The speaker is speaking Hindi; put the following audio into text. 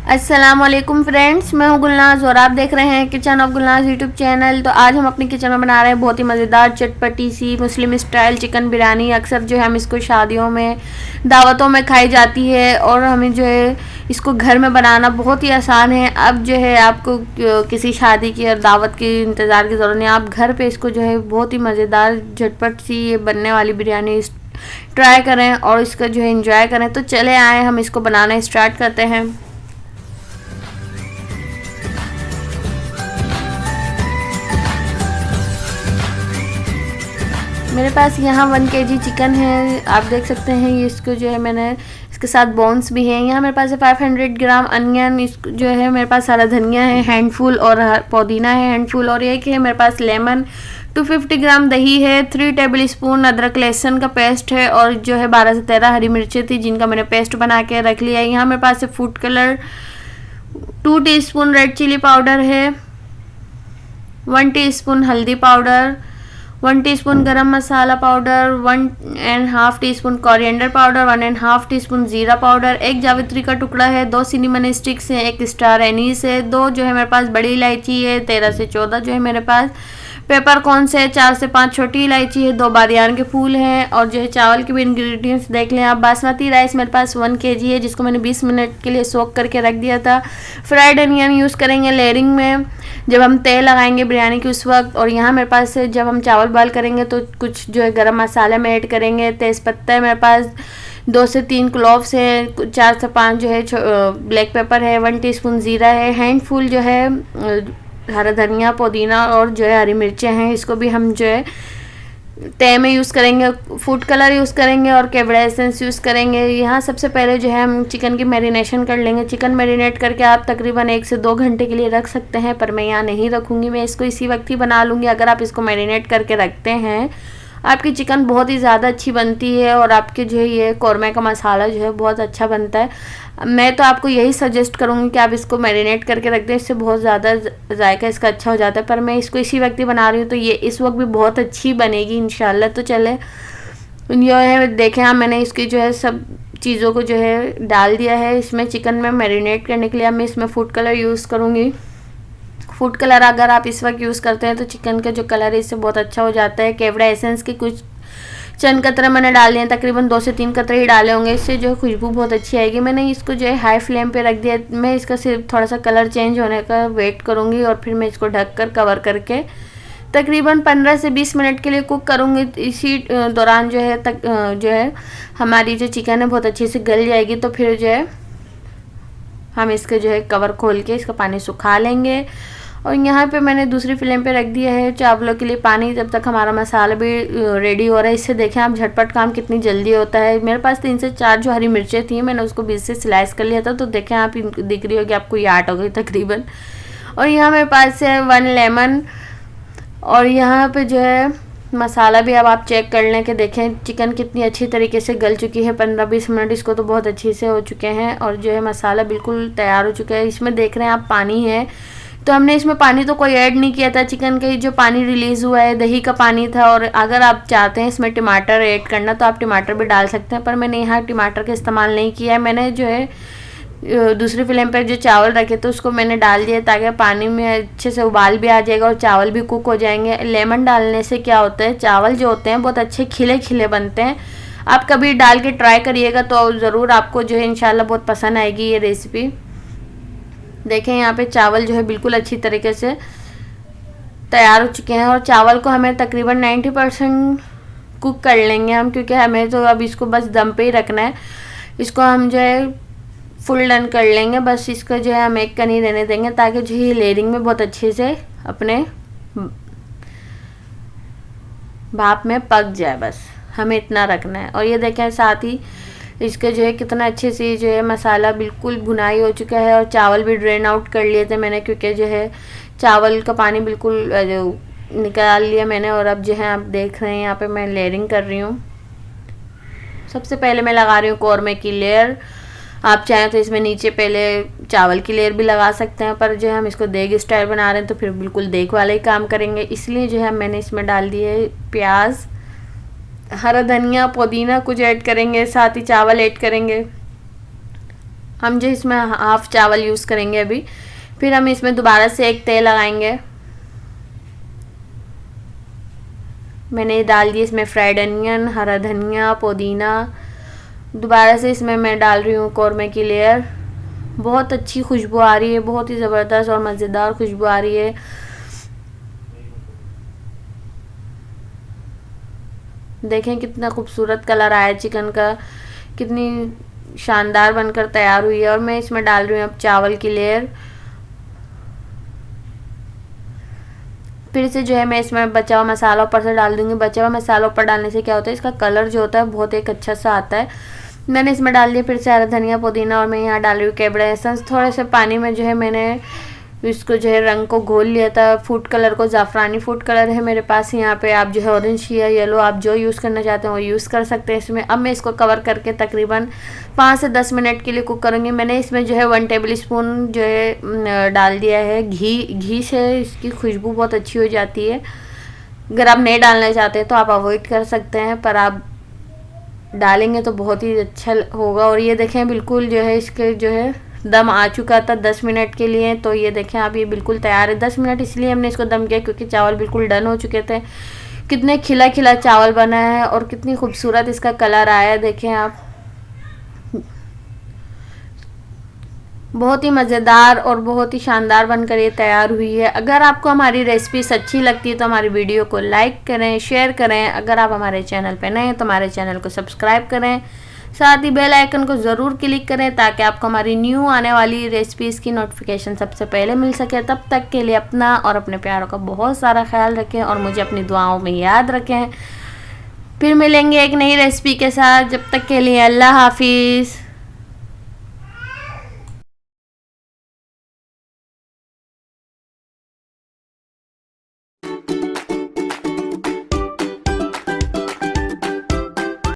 अस्सलाम वालेकुम फ्रेंड्स, मैं हूं गुलनाज और आप देख रहे हैं kitchen of Gulnaz YouTube channel. तो आज हम अपनी किचन में बना रहे हैं बहुत ही मज़ेदार चटपटी सी मुस्लिम स्टाइल चिकन बिरयानी। अक्सर जो है हम इसको शादियों में, दावतों में खाई जाती है और हमें जो है इसको घर में बनाना बहुत ही आसान है। अब जो है आपको किसी शादी की और दावत की इंतज़ार की ज़रूरत नहीं, आप घर पर इसको जो है बहुत ही मज़ेदार झटपट सी ये बनने वाली बिरयानी ट्राई करें और इसका जो है इंजॉय करें। तो चले आए हम इसको बनाना स्टार्ट करते हैं। मेरे पास यहाँ 1 kg चिकन है, आप देख सकते हैं। ये इसको जो है मैंने इसके साथ बोन्स भी हैं। यहाँ मेरे पास है 500 ग्राम अनियन, इसको जो है मेरे पास सारा धनिया है हैंडफुल और पुदीना है हैंडफुल, और एक है मेरे पास लेमन। 250 ग्राम दही है, 3 टेबल स्पून अदरक लहसुन का पेस्ट है और जो है 12 से 13 हरी मिर्चें थी जिनका मैंने पेस्ट बना के रख लिया है। यहाँ मेरे पास है food colour, 2 teaspoon red chili powder है, 1 टीस्पून हल्दी powder, 1 teaspoon garam masala powder, 1.5 teaspoon coriander powder, 1.5 teaspoon जीरा पाउडर, 1 जावित्री का टुकड़ा है, 2 सिनेमन स्टिक्स हैं, 1 स्टार एनीस है, 2 जो है मेरे पास बड़ी इलायची है, 13 से 14 जो है मेरे पास पेपर कॉर्न्स है, 4 से 5 छोटी इलायची है, 2 बादियान के फूल हैं। और जो है चावल के भी इंग्रेडिएंट्स देख लें आप। बासमती राइस मेरे पास 1 kg है जिसको मैंने 20 मिनट के लिए सोक करके रख दिया था। फ्राइड अनियन यूज़ करेंगे लेयरिंग में जब हम तेल लगाएंगे बिरयानी की उस वक्त। और यहाँ मेरे पास जब हम चावल बॉयल करेंगे तो कुछ जो है गरम मसाले में ऐड करेंगे। तेज़पत्ता है मेरे पास, 2 से 3 क्लोव्स हैं, 4 से 5 जो है ब्लैक पेपर है, 1 टीस्पून ज़ीरा है, हैंडफुल जो है हरा धनिया पुदीना और जो है हरी मिर्चें हैं। इसको भी हम जो है तय में यूज़ करेंगे। फूड कलर यूज़ करेंगे और कैवड़ा एसेंस यूज़ करेंगे। यहाँ सबसे पहले जो है हम चिकन की मैरिनेशन कर लेंगे। चिकन मैरिनेट करके आप तकरीबन 1 से 2 घंटे के लिए रख सकते हैं, पर मैं यहाँ नहीं रखूँगी, मैं इसको इसी वक्त ही बना लूँगी। अगर आप इसको मैरिनेट करके रखते हैं आपकी चिकन बहुत ही ज़्यादा अच्छी बनती है और आपके जो है ये कौरमे का मसाला जो है बहुत अच्छा बनता है। मैं तो आपको यही सजेस्ट करूँगी कि आप इसको मैरिनेट करके रख दें, इससे बहुत ज़्यादा जायका इसका अच्छा हो जाता है। पर मैं इसको इसी वक्त ही बना रही हूँ तो ये इस वक्त भी बहुत अच्छी बनेगी इंशाल्लाह। तो चले ये है, देखें आप, मैंने इसकी जो है सब चीज़ों को जो है डाल दिया है इसमें। चिकन में मैरिनेट करने के लिए मैं इसमें फूड कलर यूज़ करूँगी। फूड कलर अगर आप इस वक्त यूज़ करते हैं तो चिकन का जो कलर है इससे बहुत अच्छा हो जाता है। कैवड़ा एसेंस के कुछ चंद कतरे मैंने डाले हैं, तकरीबन 2 से 3 कतरे ही डाले होंगे, इससे जो है खुशबू बहुत अच्छी आएगी। मैंने इसको जो है हाई फ्लेम पे रख दिया। मैं इसका सिर्फ थोड़ा सा कलर चेंज होने का वेट करूँगी और फिर मैं इसको ढक कर कवर करके तकरीबन 15 से 20 मिनट के लिए कुक करूँगी। इसी दौरान जो है हमारी जो चिकन है बहुत अच्छे से गल जाएगी। तो फिर जो है हम इसके जो है कवर खोल के इसका पानी सुखा लेंगे। और यहाँ पे मैंने दूसरी फ्लेम पे रख दिया है चावलों के लिए पानी, जब तक हमारा मसाला भी रेडी हो रहा है। इससे देखें आप झटपट काम कितनी जल्दी होता है। मेरे पास 3 से 4 जो हरी मिर्चें थी, मैंने उसको बीच से स्लाइस कर लिया था। तो देखें आप, दिख रही होगी आपको, ये 8 हो गई तकरीबन। और यहाँ मेरे पास है 1 लेमन। और यहाँ पे जो है मसाला भी अब आप चेक कर लें कि देखें चिकन कितनी अच्छी तरीके से गल चुकी है। 15-20 मिनट इसको तो बहुत अच्छे से हो चुके हैं और जो है मसाला बिल्कुल तैयार हो चुका है। इसमें देख रहे हैं आप पानी है, तो हमने इसमें पानी तो कोई ऐड नहीं किया था। चिकन का ही जो पानी रिलीज़ हुआ है दही का पानी था। और अगर आप चाहते हैं इसमें टमाटर ऐड करना तो आप टमाटर भी डाल सकते हैं, पर मैंने यहाँ टमाटर का इस्तेमाल नहीं किया है। मैंने जो है दूसरी फ्लेम पर जो चावल रखे थे उसको मैंने डाल दिया ताकि पानी में अच्छे से उबाल भी आ जाएगा और चावल भी कुक हो जाएंगे। लेमन डालने से क्या होता है, चावल जो होते हैं बहुत अच्छे खिले खिले बनते हैं। आप कभी डाल के ट्राई करिएगा तो ज़रूर आपको जो है इंशाल्लाह बहुत पसंद आएगी ये रेसिपी। देखें यहाँ पे चावल जो है बिल्कुल अच्छी तरीके से तैयार हो चुके हैं। और चावल को हमें तकरीबन 90% कुक कर लेंगे हम, क्योंकि हमें तो अब इसको बस दम पे ही रखना है। इसको हम जो है फुल डन कर लेंगे, बस इसको जो है हम एक का नहीं रहने देंगे ताकि जो है लेयरिंग में बहुत अच्छे से अपने भाप में पक जाए, बस हमें इतना रखना है। और ये देखें साथ ही इसके जो है कितना अच्छे से जो है मसाला बिल्कुल भुनाई हो चुका है और चावल भी ड्रेन आउट कर लिए थे मैंने, क्योंकि जो है चावल का पानी बिल्कुल निकाल लिया मैंने। और अब जो है आप देख रहे हैं यहाँ पे मैं लेयरिंग कर रही हूँ। सबसे पहले मैं लगा रही हूँ कौरमे की लेयर। आप चाहें तो इसमें नीचे पहले चावल की लेयर भी लगा सकते हैं, पर जो है हम इसको देग स्टाइल बना रहे हैं तो फिर बिल्कुल देग वाला ही काम करेंगे, इसलिए जो है मैंने इसमें डाल दिए प्याज, हरा धनिया, पुदीना कुछ ऐड करेंगे, साथ ही चावल ऐड करेंगे। हम जो इसमें हाफ चावल यूज़ करेंगे अभी। फिर हम इसमें दोबारा से एक तेल लगाएंगे। मैंने डाल दिया इसमें फ्राइड अनियन, हरा धनिया, पुदीना। दोबारा से इसमें मैं डाल रही हूँ कौरमे की लेयर। बहुत अच्छी खुशबू आ रही है, बहुत ही ज़बरदस्त और मज़ेदार खुशबू आ रही है। देखें कितना खूबसूरत कलर आया चिकन का, कितनी शानदार बनकर तैयार हुई है। और मैं इसमें डाल रही हूँ अब चावल की लेयर। फिर से जो है मैं इसमें बचा हुआ मसाला ऊपर से डाल दूँगी। बचा हुआ मसाला ऊपर डालने से क्या होता है, इसका कलर जो होता है बहुत एक अच्छा सा आता है। मैंने इसमें डाल दिया फिर से हरा धनिया, पुदीना, और मैं यहाँ डाल रही हूँ कैबड़ा एसेंस। थोड़े से पानी में जो है मैंने इसको जो है रंग को घोल लिया था, फूड कलर को। ज़ाफ़रानी फूड कलर है मेरे पास यहाँ पे। आप जो है ऑरेंज या येलो आप जो यूज़ करना चाहते हैं वो यूज़ कर सकते हैं इसमें। अब मैं इसको कवर करके तकरीबन 5 से 10 मिनट के लिए कुक करूँगी। मैंने इसमें जो है 1 टेबल स्पून जो है डाल दिया है घी। घी से इसकी खुशबू बहुत अच्छी हो जाती है। अगर आप नहीं डालना चाहते तो आप अवॉइड कर सकते हैं, पर आप डालेंगे तो बहुत ही अच्छा होगा। और ये देखें बिल्कुल जो है इसके जो है दम आ चुका था 10 मिनट के लिए। तो ये देखें आप, ये बिल्कुल तैयार है। 10 मिनट इसलिए हमने इसको दम किया क्योंकि चावल बिल्कुल डन हो चुके थे। कितने खिला खिला चावल बना है और कितनी खूबसूरत इसका कलर आया है, देखें आप। बहुत ही मज़ेदार और बहुत ही शानदार बनकर ये तैयार हुई है। अगर आपको हमारी रेसिपीज अच्छी लगती है तो हमारी वीडियो को लाइक करें, शेयर करें। अगर आप हमारे चैनल पर नए हैं तो हमारे चैनल को सब्सक्राइब करें। साथ ही बेल आइकन को ज़रूर क्लिक करें ताकि आपको हमारी न्यू आने वाली रेसिपीज़ की नोटिफिकेशन सबसे पहले मिल सके। तब तक के लिए अपना और अपने प्यारों का बहुत सारा ख्याल रखें और मुझे अपनी दुआओं में याद रखें। फिर मिलेंगे एक नई रेसिपी के साथ। जब तक के लिए अल्लाह हाफिज़।